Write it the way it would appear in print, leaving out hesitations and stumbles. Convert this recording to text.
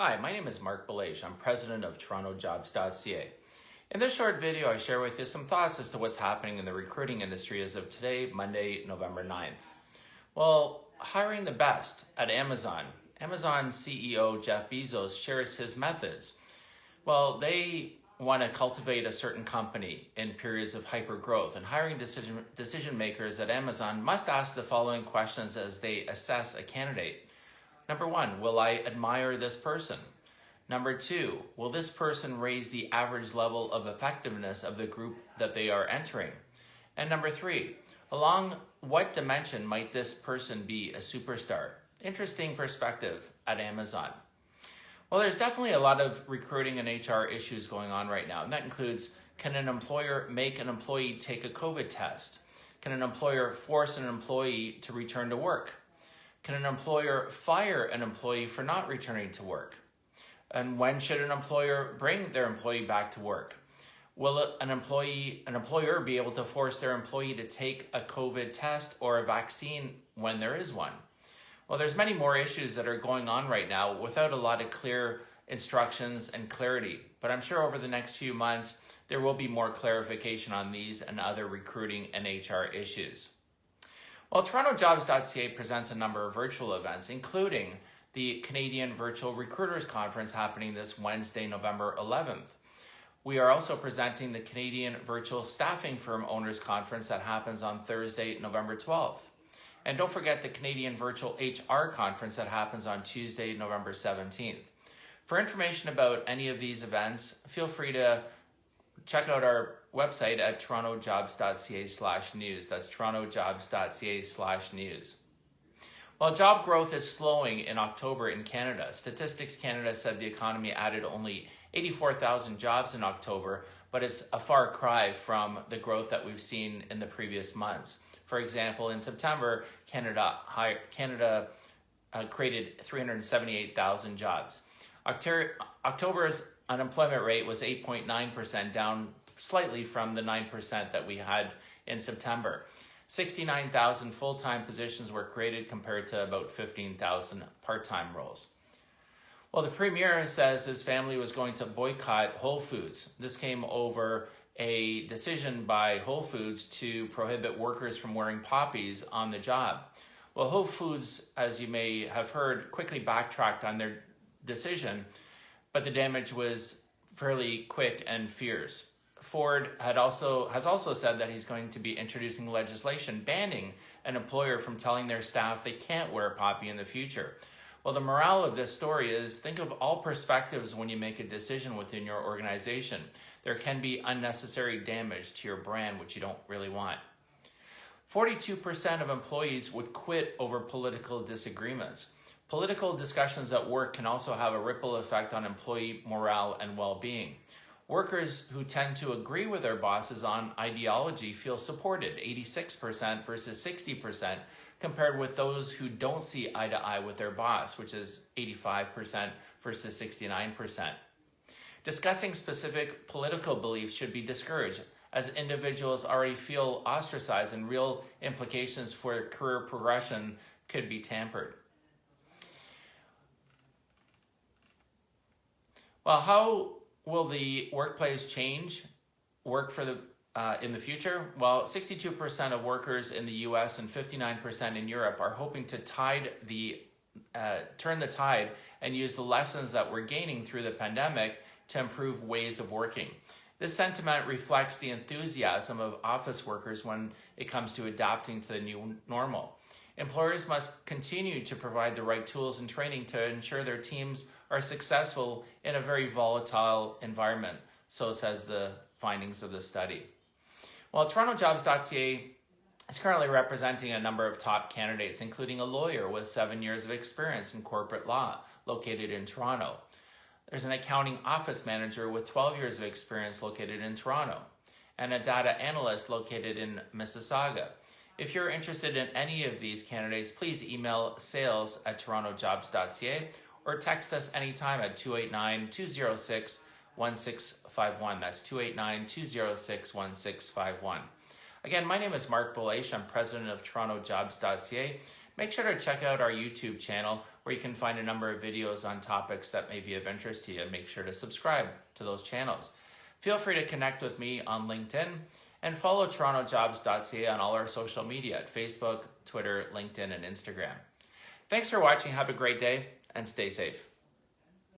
Hi, my name is Marc Belaiche. I'm president of TorontoJobs.ca. In this short video, I share with you some thoughts as to what's happening in the recruiting industry as of today, Monday, November 9th. Well, hiring the best at Amazon. Amazon CEO Jeff Bezos shares his methods. Well, they want to cultivate a certain company in periods of hypergrowth, and hiring decision makers at Amazon must ask the following questions as they assess a candidate. Number one, will I admire this person? Number two, will this person raise the average level of effectiveness of the group that they are entering? And number three, along what dimension might this person be a superstar? Interesting perspective at Amazon. Well, there's definitely a lot of recruiting and HR issues going on right now, and that includes, can an employer make an employee take a COVID test? Can an employer force an employee to return to work? Can an employer fire an employee for not returning to work? And when should an employer bring their employee back to work? Will an employer be able to force their employee to take a COVID test or a vaccine when there is one? Well, there's many more issues that are going on right now without a lot of clear instructions and clarity. But I'm sure over the next few months, there will be more clarification on these and other recruiting and HR issues. Well, TorontoJobs.ca presents a number of virtual events, including the Canadian Virtual Recruiters Conference happening this Wednesday, November 11th. We are also presenting the Canadian Virtual Staffing Firm Owners Conference that happens on Thursday, November 12th. And don't forget the Canadian Virtual HR Conference that happens on Tuesday, November 17th. For information about any of these events, feel free to check out our website at TorontoJobs.ca/news. That's TorontoJobs.ca/news. While job growth is slowing in October in Canada, Statistics Canada said the economy added only 84,000 jobs in October, but it's a far cry from the growth that we've seen in the previous months. For example, in September, Canada created 378,000 jobs. October's unemployment rate was 8.9%, down slightly from the 9% that we had in September. 69,000 full-time positions were created compared to about 15,000 part-time roles. Well, the Premier says his family was going to boycott Whole Foods. This came over a decision by Whole Foods to prohibit workers from wearing poppies on the job. Well, Whole Foods, as you may have heard, quickly backtracked on their decision, but the damage was fairly quick and fierce. Ford has also said that he's going to be introducing legislation banning an employer from telling their staff they can't wear a poppy in the future. Well, the morale of this story is think of all perspectives when you make a decision within your organization. There can be unnecessary damage to your brand, which you don't really want. 42% of employees would quit over political disagreements. Political discussions at work can also have a ripple effect on employee morale and well-being. Workers who tend to agree with their bosses on ideology feel supported, 86% versus 60%, compared with those who don't see eye to eye with their boss, which is 85% versus 69%. Discussing specific political beliefs should be discouraged, as individuals already feel ostracized and real implications for career progression could be tampered. Well, how will the workplace work in the future? Well, 62% of workers in the US and 59% in Europe are hoping to turn the tide and use the lessons that we're gaining through the pandemic to improve ways of working. This sentiment reflects the enthusiasm of office workers when it comes to adapting to the new normal. Employers must continue to provide the right tools and training to ensure their teams are successful in a very volatile environment, so says the findings of the study. Well, TorontoJobs.ca is currently representing a number of top candidates, including a lawyer with 7 years of experience in corporate law located in Toronto. There's an accounting office manager with 12 years of experience located in Toronto, and a data analyst located in Mississauga. If you're interested in any of these candidates, please email sales@TorontoJobs.ca or text us anytime at 289-206-1651. That's 289-206-1651. Again, my name is Marc Belaiche. I'm president of TorontoJobs.ca. make sure to check out our YouTube channel where you can find a number of videos on topics that may be of interest to you, and make sure to subscribe to those channels. Feel free to connect with me on LinkedIn and follow TorontoJobs.ca on all our social media at Facebook, Twitter, LinkedIn, and Instagram. Thanks for watching. Have a great day and stay safe.